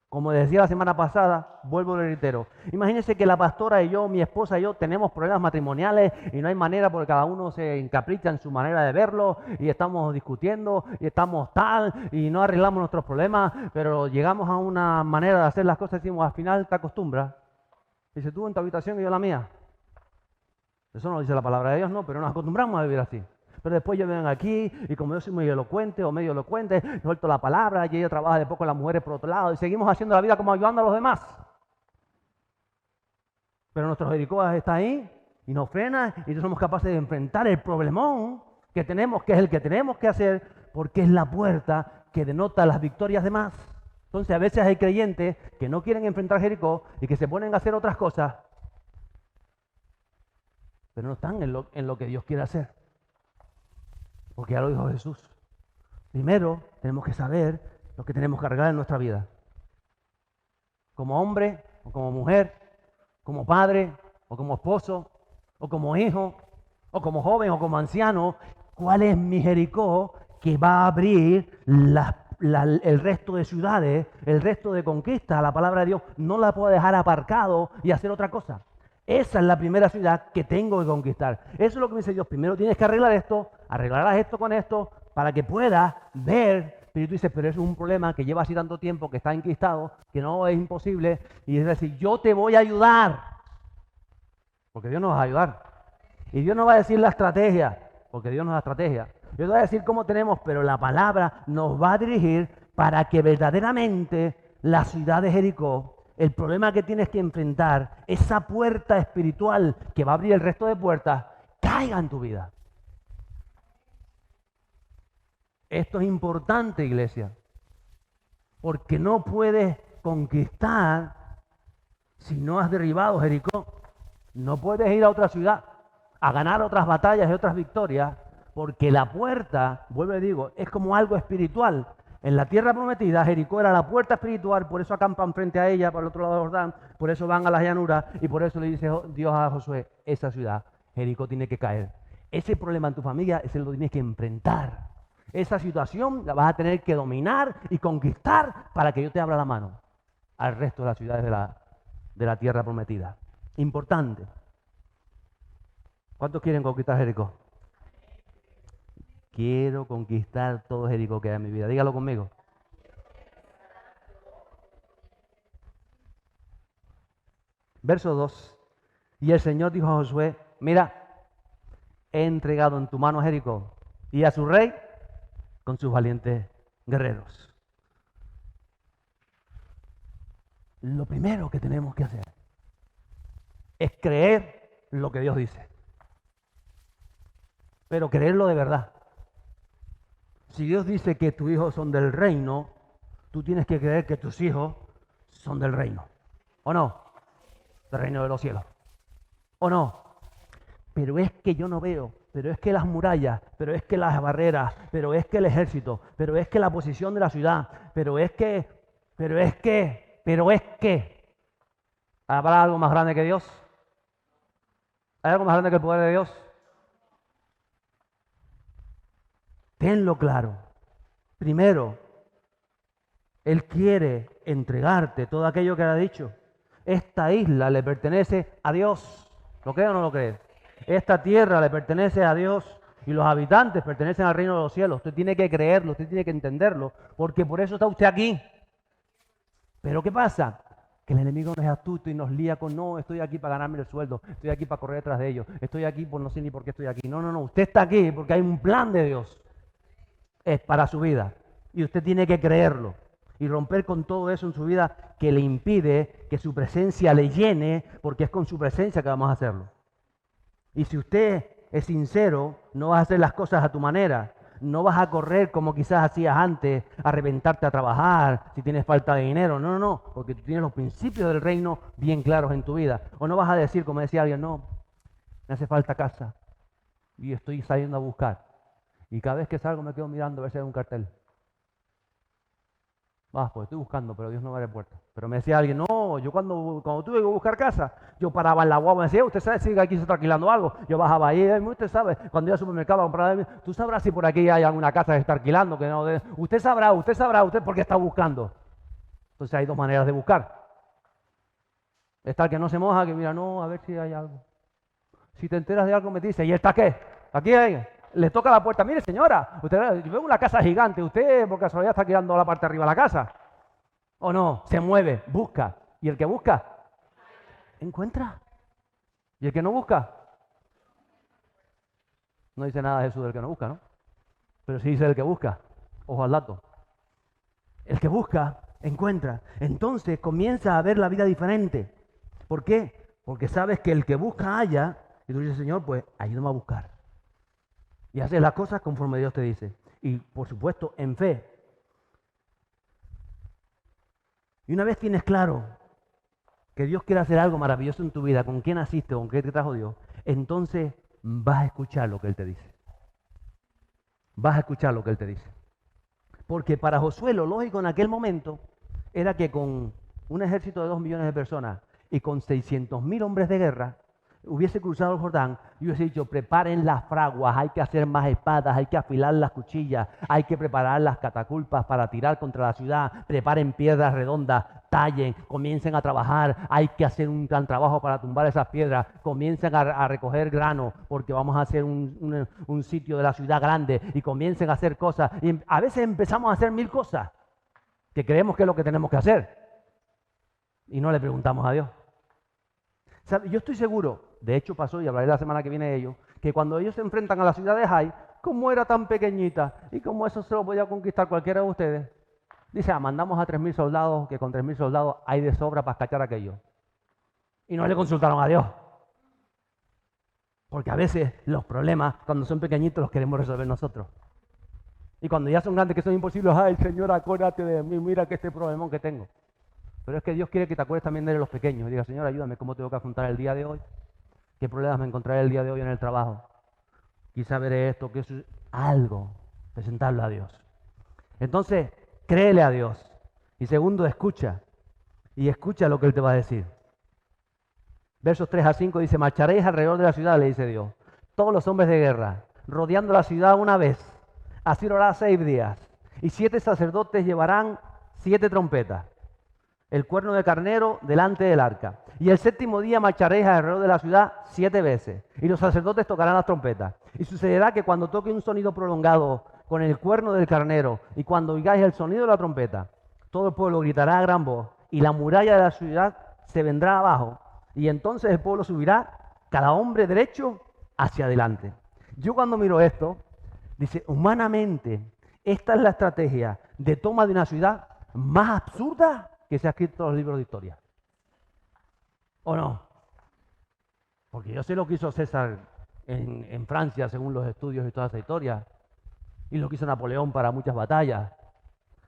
A: Como decía la semana pasada, vuelvo y reitero. Imagínense que la pastora y yo, mi esposa y yo, tenemos problemas matrimoniales y no hay manera porque cada uno se encapricha en su manera de verlo y estamos discutiendo y estamos tal y no arreglamos nuestros problemas, pero llegamos a una manera de hacer las cosas y decimos, al final te acostumbras. Dice, tú en tu habitación y yo en la mía. Eso no lo dice la palabra de Dios, no, pero nos acostumbramos a vivir así. Pero después yo vengo aquí y como yo soy muy elocuente o medio elocuente, suelto la palabra y ella trabaja después con las mujeres por otro lado y seguimos haciendo la vida como ayudando a los demás. Pero nuestro Jericó está ahí y nos frena y no somos capaces de enfrentar el problemón que tenemos, que es el que tenemos que hacer porque es la puerta que denota las victorias de más. Entonces a veces hay creyentes que no quieren enfrentar Jericó y que se ponen a hacer otras cosas, pero no están en lo que Dios quiere hacer. Porque ya lo dijo Jesús. Primero tenemos que saber lo que tenemos que arreglar en nuestra vida. Como hombre o como mujer, como padre o como esposo o como hijo o como joven o como anciano, ¿cuál es mi Jericó que va a abrir el resto de ciudades, el resto de conquistas? La palabra de Dios no la puedo dejar aparcado y hacer otra cosa. Esa es la primera ciudad que tengo que conquistar. Eso es lo que me dice Dios. Primero tienes que arreglar esto, arreglarás esto con esto, para que puedas ver. Pero tú dices, pero eso es un problema que lleva así tanto tiempo, que está enquistado, que no es imposible. Y es decir, yo te voy a ayudar. Porque Dios nos va a ayudar. Y Dios nos va a decir la estrategia, porque Dios nos da estrategia. Dios nos va a decir cómo tenemos, pero la palabra nos va a dirigir para que verdaderamente la ciudad de Jericó, el problema que tienes que enfrentar, esa puerta espiritual que va a abrir el resto de puertas, caiga en tu vida. Esto es importante, iglesia, porque no puedes conquistar si no has derribado Jericó. No puedes ir a otra ciudad a ganar otras batallas y otras victorias, porque la puerta, vuelvo y digo, es como algo espiritual. En la tierra prometida, Jericó era la puerta espiritual, por eso acampan frente a ella, por el otro lado del Jordán, por eso van a las llanuras, y por eso le dice Dios a Josué, esa ciudad, Jericó tiene que caer. Ese problema en tu familia, ese lo tienes que enfrentar. Esa situación la vas a tener que dominar y conquistar para que yo te abra la mano al resto de las ciudades de la tierra prometida. Importante. ¿Cuántos quieren conquistar Jericó? Quiero conquistar todo Jericó que hay en mi vida. Dígalo conmigo. Verso 2. Y el Señor dijo a Josué, mira, he entregado en tu mano a Jericó y a su rey con sus valientes guerreros. Lo primero que tenemos que hacer es creer lo que Dios dice. Pero creerlo de verdad. Si Dios dice que tus hijos son del reino, tú tienes que creer que tus hijos son del reino. ¿O no? Del reino de los cielos. ¿O no? Pero es que yo no veo, pero es que las murallas, pero es que las barreras, pero es que el ejército, pero es que la posición de la ciudad, pero es que. ¿Habrá algo más grande que Dios? ¿Hay algo más grande que el poder de Dios? Tenlo claro. Primero, Él quiere entregarte todo aquello que le ha dicho. Esta isla le pertenece a Dios. ¿Lo cree o no lo cree? Esta tierra le pertenece a Dios y los habitantes pertenecen al reino de los cielos. Usted tiene que creerlo, usted tiene que entenderlo, porque por eso está usted aquí. Pero ¿qué pasa? Que el enemigo no es astuto y nos lía con, no, estoy aquí para ganarme el sueldo, estoy aquí para correr detrás de ellos, estoy aquí por no sé ni por qué estoy aquí. No, usted está aquí porque hay un plan de Dios. Es para su vida y usted tiene que creerlo y romper con todo eso en su vida que le impide que su presencia le llene, porque es con su presencia que vamos a hacerlo. Y si usted es sincero, no vas a hacer las cosas a tu manera, no vas a correr como quizás hacías antes, a reventarte a trabajar si tienes falta de dinero, no, porque tú tienes los principios del reino bien claros en tu vida. O no vas a decir, como decía alguien, no, me hace falta casa y estoy saliendo a buscar. Y cada vez que salgo me quedo mirando a ver si hay un cartel. Pues estoy buscando, pero Dios no me abre puertas. Pero me decía alguien, no, yo cuando tuve que buscar casa, yo paraba en la guagua, me decía, usted sabe si aquí se está alquilando algo. Yo bajaba ahí, usted sabe, cuando iba al supermercado a comprar, tú sabrás si por aquí hay alguna casa que está alquilando, que no, usted sabrá, usted por qué está buscando. Entonces hay dos maneras de buscar. Está el que no se moja, que mira, no, a ver si hay algo. Si te enteras de algo me dice, ¿y está qué? Aquí hay. Le toca la puerta, mire señora, usted ve una casa gigante, usted por casualidad está quedando la parte de arriba de la casa. ¿O no? Se mueve, busca. ¿Y el que busca? Encuentra. ¿Y el que no busca? No dice nada Jesús del que no busca, ¿no? Pero sí dice el que busca. Ojo al dato. El que busca, encuentra. Entonces comienza a ver la vida diferente. ¿Por qué? Porque sabes que el que busca halla, y tú dices, Señor, pues ayúdame a buscar. Y haces las cosas conforme Dios te dice. y por supuesto en fe. Y una vez tienes claro que Dios quiere hacer algo maravilloso en tu vida, con quién naciste, con qué te trajo Dios, entonces vas a escuchar lo que Él te dice. Vas a escuchar lo que Él te dice. Porque para Josué lo lógico en aquel momento era que con un ejército de 2 millones de personas y con 600.000 hombres de guerra, hubiese cruzado el Jordán y hubiese dicho, preparen las fraguas, hay que hacer más espadas, hay que afilar las cuchillas, hay que preparar las catapultas para tirar contra la ciudad, preparen piedras redondas, tallen, comiencen a trabajar, hay que hacer un gran trabajo para tumbar esas piedras, comiencen a recoger grano porque vamos a hacer un sitio de la ciudad grande y comiencen a hacer cosas. Y a veces empezamos a hacer 1000 cosas que creemos que es lo que tenemos que hacer y no le preguntamos a Dios. Yo estoy seguro, de hecho pasó y hablaré la semana que viene de ello, que cuando ellos se enfrentan a la ciudad de Jai, como era tan pequeñita y como eso se lo podía conquistar cualquiera de ustedes, dice, mandamos a 3.000 soldados, que con 3.000 soldados hay de sobra para escachar aquello. Y no le consultaron a Dios. Porque a veces los problemas, cuando son pequeñitos, los queremos resolver nosotros. Y cuando ya son grandes, que son imposibles, ay, Señor, acuérdate de mí, mira que este problemón que tengo. Pero es que Dios quiere que te acuerdes también de los pequeños. Y diga, Señor, ayúdame, ¿cómo tengo que afrontar el día de hoy? ¿Qué problemas me encontraré el día de hoy en el trabajo? Quizá veré esto, que eso es algo. Presentarlo a Dios. Entonces, créele a Dios. Y segundo, escucha. Y escucha lo que Él te va a decir. Versos 3 a 5 dice, marcharéis alrededor de la ciudad, le dice Dios. Todos los hombres de guerra, rodeando la ciudad una vez. Así lo hará 6 días. Y 7 sacerdotes llevarán 7 trompetas. El cuerno de carnero delante del arca. Y el 7º día marcharéis alrededor de la ciudad 7 veces. Y los sacerdotes tocarán las trompetas. Y sucederá que cuando toque un sonido prolongado con el cuerno del carnero, y cuando oigáis el sonido de la trompeta, todo el pueblo gritará a gran voz, y la muralla de la ciudad se vendrá abajo. Y entonces el pueblo subirá, cada hombre derecho, hacia adelante. Yo cuando miro esto, dice, humanamente, esta es la estrategia de toma de una ciudad más absurda que se ha escrito en los libros de historia. ¿O no? Porque yo sé lo que hizo César en Francia, según los estudios y toda esa historia, y lo que hizo Napoleón para muchas batallas.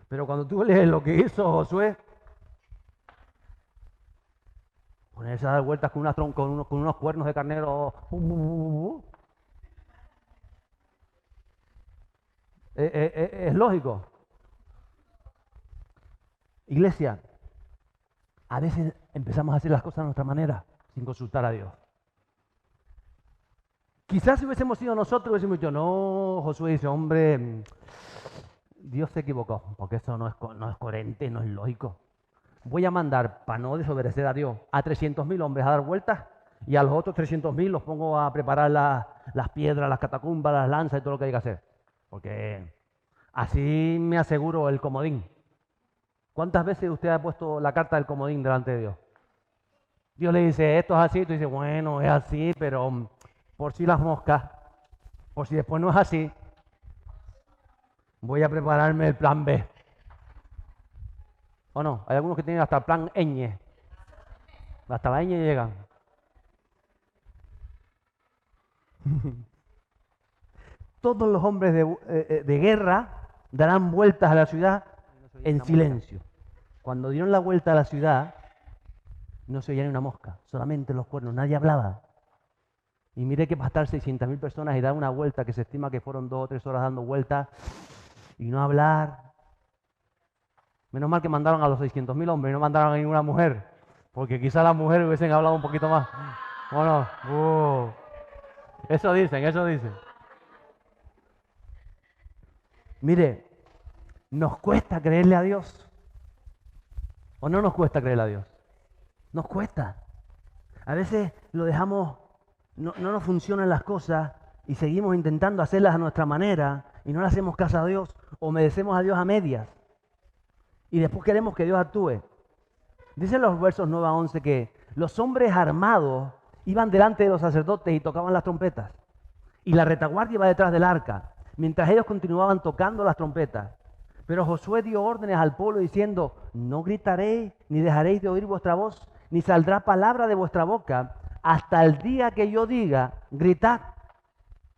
A: Pero cuando tú lees lo que hizo Josué, ponerse a dar vueltas con unos cuernos de carnero, es lógico. Iglesia, a veces empezamos a hacer las cosas a nuestra manera, sin consultar a Dios. Quizás si hubiésemos sido nosotros, hubiésemos dicho, no, Josué dice, hombre, Dios se equivocó, porque eso no es coherente, no es lógico. Voy a mandar, para no desobedecer a Dios, a 300.000 hombres a dar vueltas, y a los otros 300.000 los pongo a preparar las piedras, las catacumbas, las lanzas y todo lo que hay que hacer. Porque así me aseguro el comodín. ¿Cuántas veces usted ha puesto la carta del comodín delante de Dios? Dios le dice, esto es así, tú dices, bueno, es así, pero por si las moscas, por si después no es así, voy a prepararme el plan B. ¿O no? Hay algunos que tienen hasta el plan ñ. Hasta la ñ llegan. Todos los hombres de guerra darán vueltas a la ciudad en silencio. Cuando dieron la vuelta a la ciudad, no se oía ni una mosca, solamente los cuernos, nadie hablaba. Y mire que para estar 600.000 personas y dar una vuelta, que se estima que fueron 2 o 3 horas dando vueltas, y no hablar. Menos mal que mandaron a los 600.000 hombres y no mandaron a ninguna mujer, porque quizá las mujeres hubiesen hablado un poquito más. ¿O no? Eso dicen, eso dicen. Mire, ¿nos cuesta creerle a Dios? ¿O no nos cuesta creerle a Dios? Nos cuesta. A veces lo dejamos, no nos funcionan las cosas y seguimos intentando hacerlas a nuestra manera y no le hacemos caso a Dios, o obedecemos a Dios a medias. Y después queremos que Dios actúe. Dicen los versos 9 a 11 que los hombres armados iban delante de los sacerdotes y tocaban las trompetas. Y la retaguardia iba detrás del arca, mientras ellos continuaban tocando las trompetas. Pero Josué dio órdenes al pueblo diciendo, no gritaréis, ni dejaréis de oír vuestra voz, ni saldrá palabra de vuestra boca, hasta el día que yo diga, gritad.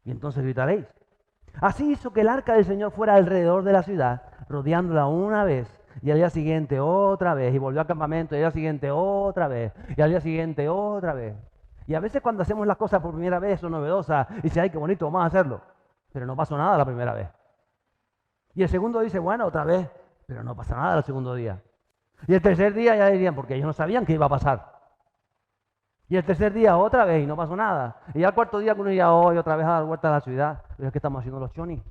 A: Y entonces gritaréis. Así hizo que el arca del Señor fuera alrededor de la ciudad, rodeándola una vez, y al día siguiente otra vez, y volvió al campamento, y al día siguiente otra vez, y al día siguiente otra vez. Y a veces cuando hacemos las cosas por primera vez son novedosas, y dice, ay, qué bonito, vamos a hacerlo. Pero no pasó nada la primera vez. Y el segundo dice, bueno, otra vez, pero no pasa nada el segundo día. Y el tercer día ya dirían, porque ellos no sabían qué iba a pasar. Y el tercer día otra vez y no pasó nada. Y ya el cuarto día que uno iría hoy otra vez a dar vuelta a la ciudad. Pero es que estamos haciendo los chonis.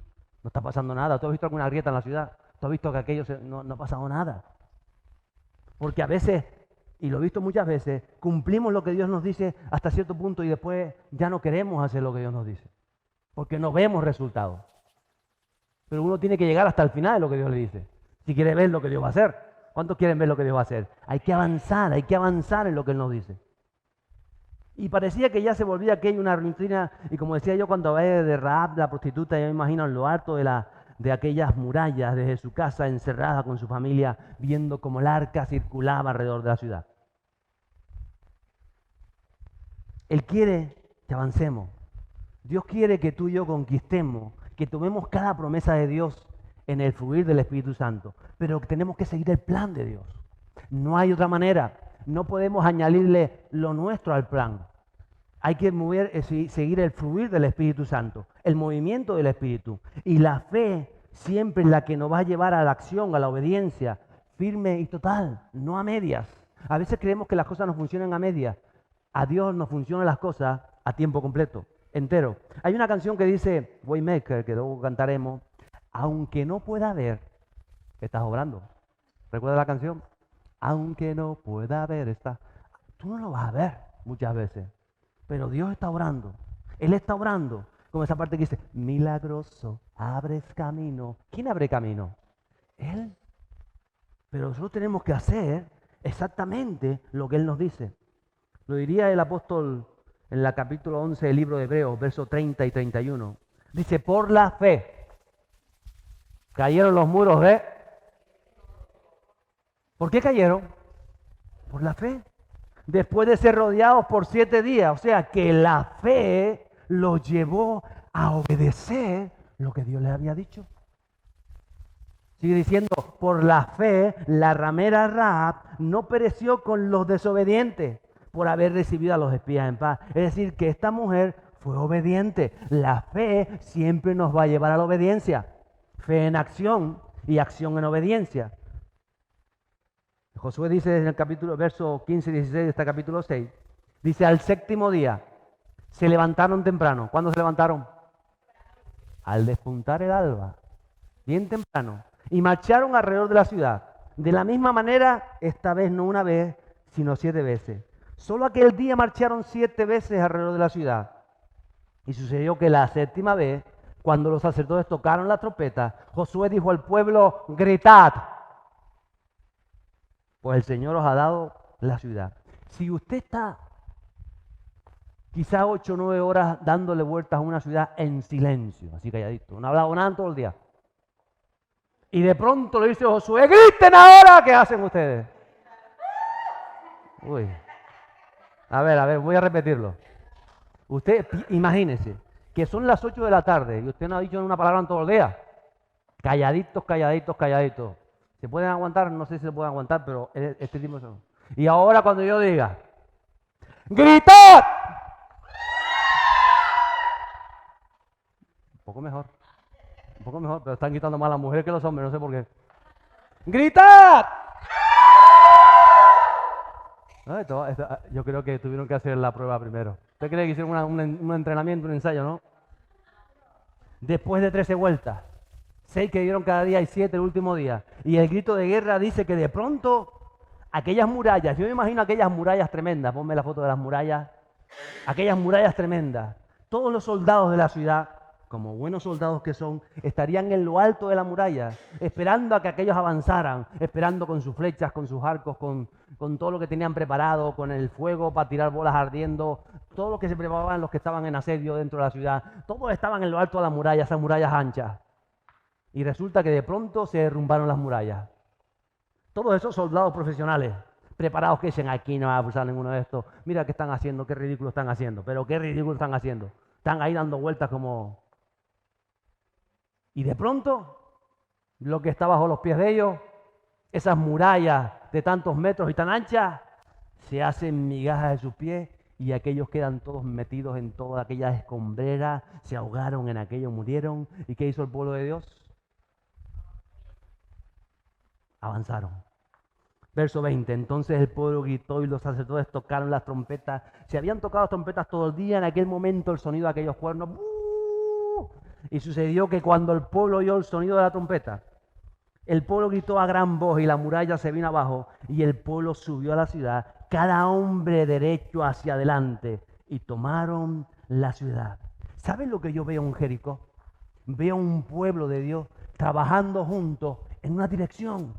A: No está pasando nada. ¿Tú has visto alguna grieta en la ciudad? ¿Tú has visto que aquello no ha pasado nada? Porque a veces, y lo he visto muchas veces, cumplimos lo que Dios nos dice hasta cierto punto y después ya no queremos hacer lo que Dios nos dice. Porque no vemos resultados. Pero uno tiene que llegar hasta el final de lo que Dios le dice. Si quiere ver lo que Dios va a hacer. ¿Cuántos quieren ver lo que Dios va a hacer? Hay que avanzar en lo que Él nos dice. Y parecía que ya se volvía aquello una rutina, y como decía yo cuando hablé de Rahab, la prostituta, yo me imagino en lo alto de aquellas murallas, desde su casa encerrada con su familia, viendo cómo el arca circulaba alrededor de la ciudad. Él quiere que avancemos. Dios quiere que tú y yo conquistemos, que tomemos cada promesa de Dios en el fluir del Espíritu Santo, pero tenemos que seguir el plan de Dios. No hay otra manera. No podemos añadirle lo nuestro al plan. Hay que seguir el fluir del Espíritu Santo, el movimiento del Espíritu. Y la fe siempre es la que nos va a llevar a la acción, a la obediencia, firme y total, no a medias. A veces creemos que las cosas no funcionan a medias. A Dios nos funcionan las cosas a tiempo completo, entero. Hay una canción que dice, Waymaker, que luego cantaremos, aunque no pueda ver, estás obrando. ¿Recuerdas la canción? Aunque no pueda ver, tú no lo vas a ver muchas veces, pero Dios está obrando. Él está obrando. Como esa parte que dice, milagroso, abres camino. ¿Quién abre camino? Él. Pero nosotros tenemos que hacer exactamente lo que Él nos dice. Lo diría el apóstol en la capítulo 11 del libro de Hebreos, versos 30 y 31. Dice, por la fe cayeron los muros de... ¿Por qué cayeron? Por la fe. Después de ser rodeados por 7 días. O sea, que la fe los llevó a obedecer lo que Dios les había dicho. Sigue diciendo, por la fe, la ramera Rahab no pereció con los desobedientes por haber recibido a los espías en paz. Es decir, que esta mujer fue obediente. La fe siempre nos va a llevar a la obediencia. Fe en acción y acción en obediencia. Josué dice en el capítulo, verso 15 y 16 de este capítulo 6, dice, al séptimo día se levantaron temprano. ¿Cuándo se levantaron? Al despuntar el alba, bien temprano, y marcharon alrededor de la ciudad. De la misma manera, esta vez no una vez, sino 7 veces. Solo aquel día marcharon 7 veces alrededor de la ciudad. Y sucedió que la séptima vez, cuando los sacerdotes tocaron la trompeta, Josué dijo al pueblo, gritad, pues el Señor os ha dado la ciudad. Si usted está quizás 8 o 9 horas dándole vueltas a una ciudad en silencio, así calladito, no ha hablado nada todo el día, y de pronto le dice Josué, griten ahora, ¿qué hacen ustedes? Uy. A ver, voy a repetirlo. Usted, imagínese que son las 8 de la tarde y usted no ha dicho una palabra en todo el día. Calladitos, calladitos, calladitos. ¿Se pueden aguantar? No sé si se pueden aguantar, pero este tipo son. Y ahora cuando yo diga, ¡gritad! Un poco mejor, pero están gritando más las mujeres que los hombres, no sé por qué. ¡Gritad! Yo creo que tuvieron que hacer la prueba primero. ¿Usted cree que hicieron un entrenamiento, un ensayo, no? Después de 13 vueltas, 6 que dieron cada día y 7 el último día. Y el grito de guerra dice que de pronto aquellas murallas, yo me imagino aquellas murallas tremendas, ponme la foto de las murallas, aquellas murallas tremendas, todos los soldados de la ciudad, como buenos soldados que son, estarían en lo alto de la muralla, esperando a que aquellos avanzaran, esperando con sus flechas, con sus arcos, con todo lo que tenían preparado, con el fuego para tirar bolas ardiendo, todo lo que se preparaban los que estaban en asedio dentro de la ciudad, todos estaban en lo alto de la muralla, esas murallas anchas. Y resulta que de pronto se derrumbaron las murallas. Todos esos soldados profesionales, preparados que dicen, aquí no va a usar ninguno de estos, mira qué están haciendo, qué ridículo están haciendo, pero qué ridículo están haciendo. Están ahí dando vueltas como... Y de pronto, lo que está bajo los pies de ellos, esas murallas de tantos metros y tan anchas, se hacen migajas de sus pies y aquellos quedan todos metidos en toda aquella escombrera, se ahogaron en aquello, murieron. ¿Y qué hizo el pueblo de Dios? Avanzaron. Verso 20, entonces el pueblo gritó y los sacerdotes tocaron las trompetas. Se habían tocado las trompetas todo el día, en aquel momento el sonido de aquellos cuernos. Y sucedió que cuando el pueblo oyó el sonido de la trompeta, el pueblo gritó a gran voz y la muralla se vino abajo y el pueblo subió a la ciudad, cada hombre derecho hacia adelante, y tomaron la ciudad. ¿Saben lo que yo veo en Jericó? Veo un pueblo de Dios trabajando juntos en una dirección.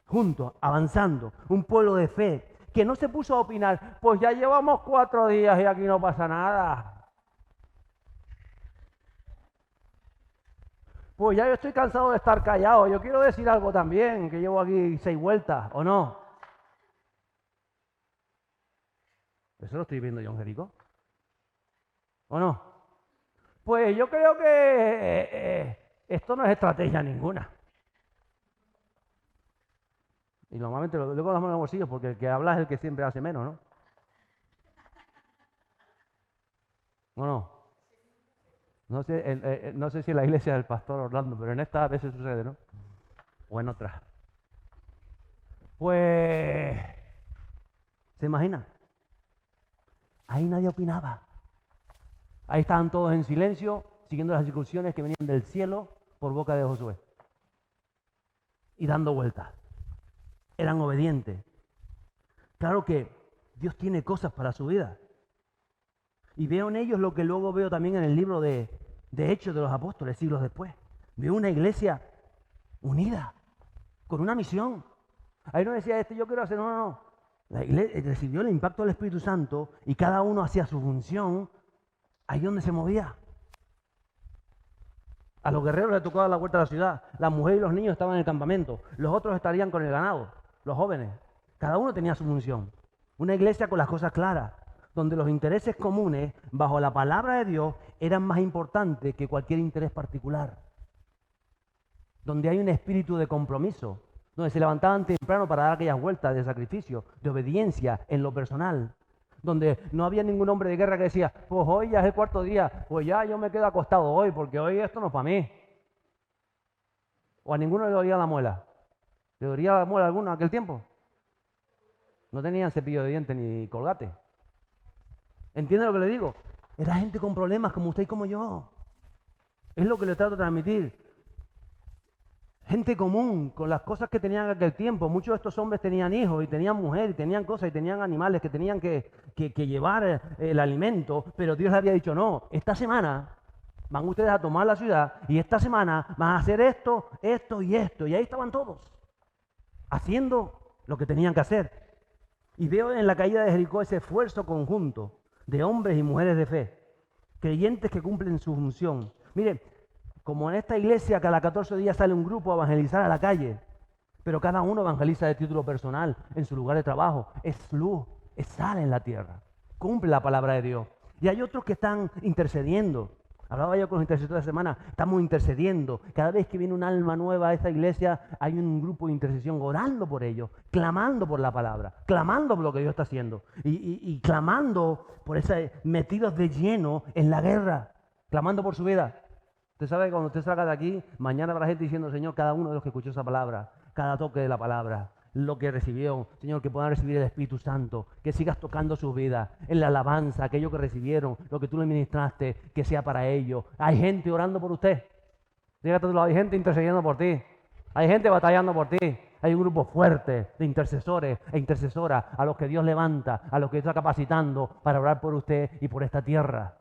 A: Juntos, avanzando, un pueblo de fe, que no se puso a opinar, pues ya llevamos 4 días y aquí no pasa nada. Pues ya yo estoy cansado de estar callado, yo quiero decir algo también, que llevo aquí 6 vueltas, ¿o no? Eso lo estoy viendo yo en Jericó, ¿o no? Pues yo creo que esto no es estrategia ninguna. Y normalmente lo digo con las manos en los bolsillos porque el que habla es el que siempre hace menos, ¿no? ¿O no? No sé si en la iglesia del pastor Orlando, pero en esta a veces sucede, ¿no? O en otras. Pues, ¿se imagina? Ahí nadie opinaba. Ahí estaban todos en silencio, siguiendo las instrucciones que venían del cielo por boca de Josué. Y dando vueltas. Eran obedientes. Claro que Dios tiene cosas para su vida. Y veo en ellos lo que luego veo también en el libro de Hechos de los Apóstoles, siglos después. Veo una iglesia unida, con una misión. Ahí no decía yo quiero hacer, no. La iglesia recibió el impacto del Espíritu Santo y cada uno hacía su función ahí donde se movía. A los guerreros les tocaba la vuelta a la ciudad. La mujer y los niños estaban en el campamento. Los otros estarían con el ganado, los jóvenes. Cada uno tenía su función. Una iglesia con las cosas claras, donde los intereses comunes, bajo la palabra de Dios, eran más importantes que cualquier interés particular. Donde hay un espíritu de compromiso, donde se levantaban temprano para dar aquellas vueltas de sacrificio, de obediencia en lo personal. Donde no había ningún hombre de guerra que decía, pues hoy ya es el 4.º día, pues ya yo me quedo acostado hoy, porque hoy esto no es para mí. O a ninguno le dolía la muela. ¿Le dolía la muela a alguno en aquel tiempo? No tenían cepillo de dientes ni colgate. ¿Entiende lo que le digo? Era gente con problemas como usted y como yo. Es lo que le trato de transmitir. Gente común, con las cosas que tenían en aquel tiempo. Muchos de estos hombres tenían hijos y tenían mujer y tenían cosas y tenían animales que tenían que llevar el alimento, pero Dios les había dicho, no, esta semana van ustedes a tomar la ciudad y esta semana van a hacer esto, esto y esto. Y ahí estaban todos, haciendo lo que tenían que hacer. Y veo en la caída de Jericó ese esfuerzo conjunto de hombres y mujeres de fe, creyentes que cumplen su función. Miren, como en esta iglesia cada 14 días sale un grupo a evangelizar a la calle, pero cada uno evangeliza de título personal, en su lugar de trabajo, es luz, es sal en la tierra, cumple la palabra de Dios. Y hay otros que están intercediendo. Hablaba yo con los intercesores de semana, estamos intercediendo. Cada vez que viene un alma nueva a esta iglesia, hay un grupo de intercesión orando por ellos, clamando por la palabra, clamando por lo que Dios está haciendo y clamando por ese metidos de lleno en la guerra, clamando por su vida. Usted sabe que cuando usted salga de aquí, mañana habrá gente diciendo, Señor, cada uno de los que escuchó esa palabra, cada toque de la palabra, lo que recibió, Señor, que puedan recibir el Espíritu Santo, que sigas tocando sus vidas, en la alabanza, aquello que recibieron, lo que tú le ministraste, que sea para ellos. Hay gente orando por usted. Dígate, hay gente intercediendo por ti. Hay gente batallando por ti. Hay un grupo fuerte de intercesores e intercesoras a los que Dios levanta, a los que Dios está capacitando para orar por usted y por esta tierra.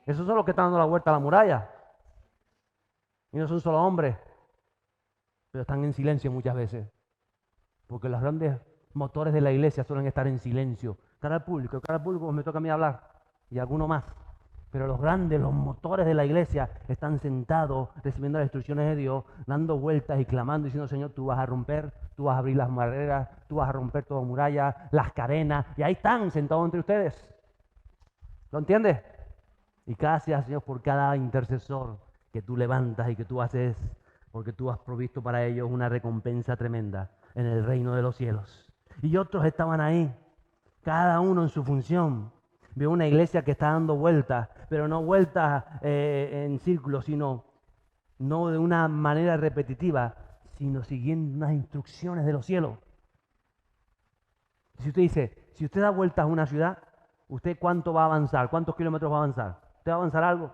A: Esos son los que están dando la vuelta a la muralla. Y no son solo hombres, pero están en silencio muchas veces. Porque los grandes motores de la iglesia suelen estar en silencio. Cara al público pues me toca a mí hablar y alguno más. Pero los grandes, los motores de la iglesia están sentados recibiendo las instrucciones de Dios, dando vueltas y clamando, diciendo, Señor, tú vas a romper, tú vas a abrir las barreras, tú vas a romper toda muralla, las cadenas. Y ahí están sentados entre ustedes. ¿Lo entiendes? Y gracias, Señor, por cada intercesor que tú levantas y que tú haces, porque tú has provisto para ellos una recompensa tremenda en el reino de los cielos. Y otros estaban ahí, cada uno en su función. Veo una iglesia que está dando vueltas, pero no vueltas en círculos, sino no de una manera repetitiva, sino siguiendo unas instrucciones de los cielos. Si usted dice, si usted da vueltas a una ciudad, ¿usted cuánto va a avanzar? ¿Cuántos kilómetros va a avanzar? ¿Usted va a avanzar algo?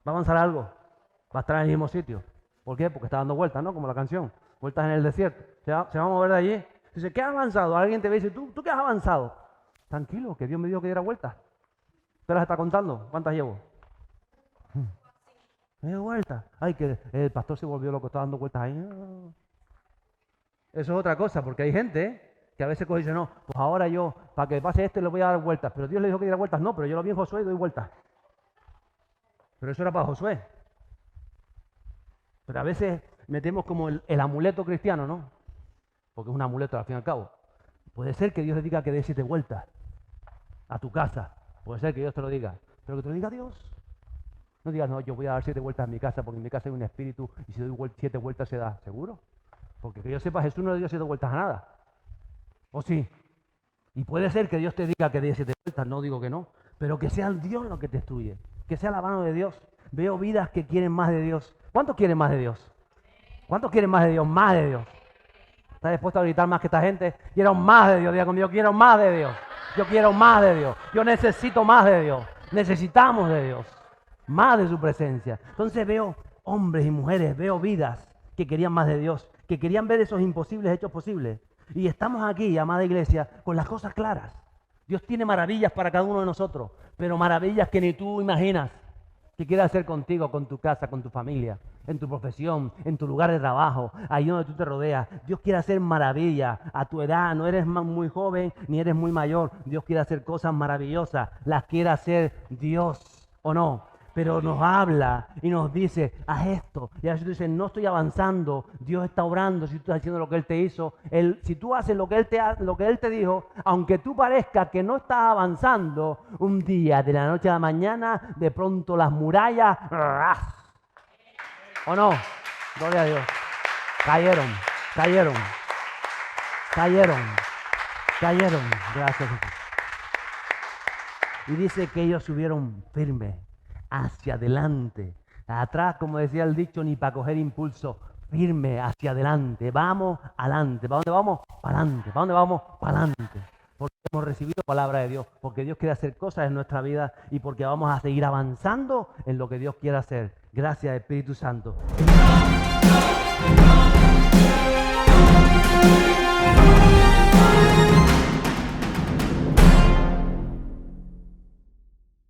A: ¿Va a avanzar algo? Va a estar en el mismo sitio. ¿Por qué? Porque está dando vueltas, ¿no? Como la canción. Vueltas en el desierto. Se va a mover de allí. Dice, ¿qué has avanzado? Alguien te ve y dice, ¿tú qué has avanzado? Tranquilo, que Dios me dijo que diera vueltas. ¿Usted las está contando? ¿Cuántas llevo? Me dio vueltas. Ay, que el pastor se volvió loco, está dando vueltas ahí. Eso es otra cosa, porque hay gente que a veces dice, no, pues ahora yo, para que pase esto, le voy a dar vueltas. Pero Dios le dijo que diera vueltas. No, pero yo lo vi en Josué y doy vueltas. Pero eso era para Josué. Pero a veces metemos como el amuleto cristiano, ¿no? Porque es un amuleto al fin y al cabo. Puede ser que Dios le diga que dé 7 vueltas a tu casa. Puede ser que Dios te lo diga. Pero que te lo diga Dios. No digas, no, yo voy a dar 7 vueltas a mi casa porque en mi casa hay un espíritu y si doy 7 vueltas se da. ¿Seguro? Porque que yo sepa, Jesús no le dio 7 vueltas a nada. ¿O sí? Y puede ser que Dios te diga que dé 7 vueltas, no digo que no. Pero que sea Dios lo que te instruye. Que sea la mano de Dios. Veo vidas que quieren más de Dios. ¿Cuántos quieren más de Dios? ¿Cuántos quieren más de Dios? Más de Dios. ¿Estás dispuesto a gritar más que esta gente? Quiero más de Dios. Diga conmigo, quiero más de Dios. Yo quiero más de Dios. Yo necesito más de Dios. Necesitamos de Dios. Más de su presencia. Entonces veo hombres y mujeres, veo vidas que querían más de Dios, que querían ver esos imposibles hechos posibles. Y estamos aquí, amada iglesia, con las cosas claras. Dios tiene maravillas para cada uno de nosotros, pero maravillas que ni tú imaginas que quiere hacer contigo, con tu casa, con tu familia, en tu profesión, en tu lugar de trabajo, ahí donde tú te rodeas. Dios quiere hacer maravillas a tu edad, no eres muy joven ni eres muy mayor. Dios quiere hacer cosas maravillosas, las quiere hacer Dios, ¿o no? Pero nos habla y nos dice, haz esto. Y a veces tú dices, no estoy avanzando, Dios está obrando si tú estás haciendo lo que Él te hizo. Si tú haces lo que Él te dijo, aunque tú parezca que no estás avanzando, un día, de la noche a la mañana, de pronto las murallas, ¡ras! ¿O no? Gloria a Dios. Cayeron. Gracias, Jesús. Y dice que ellos subieron firmes hacia adelante. Atrás, como decía el dicho, ni para coger impulso. Firme hacia adelante. Vamos adelante. ¿Para dónde vamos? Para adelante. ¿Para dónde vamos? Para adelante. Porque hemos recibido palabra de Dios. Porque Dios quiere hacer cosas en nuestra vida y porque vamos a seguir avanzando en lo que Dios quiere hacer. Gracias, Espíritu Santo.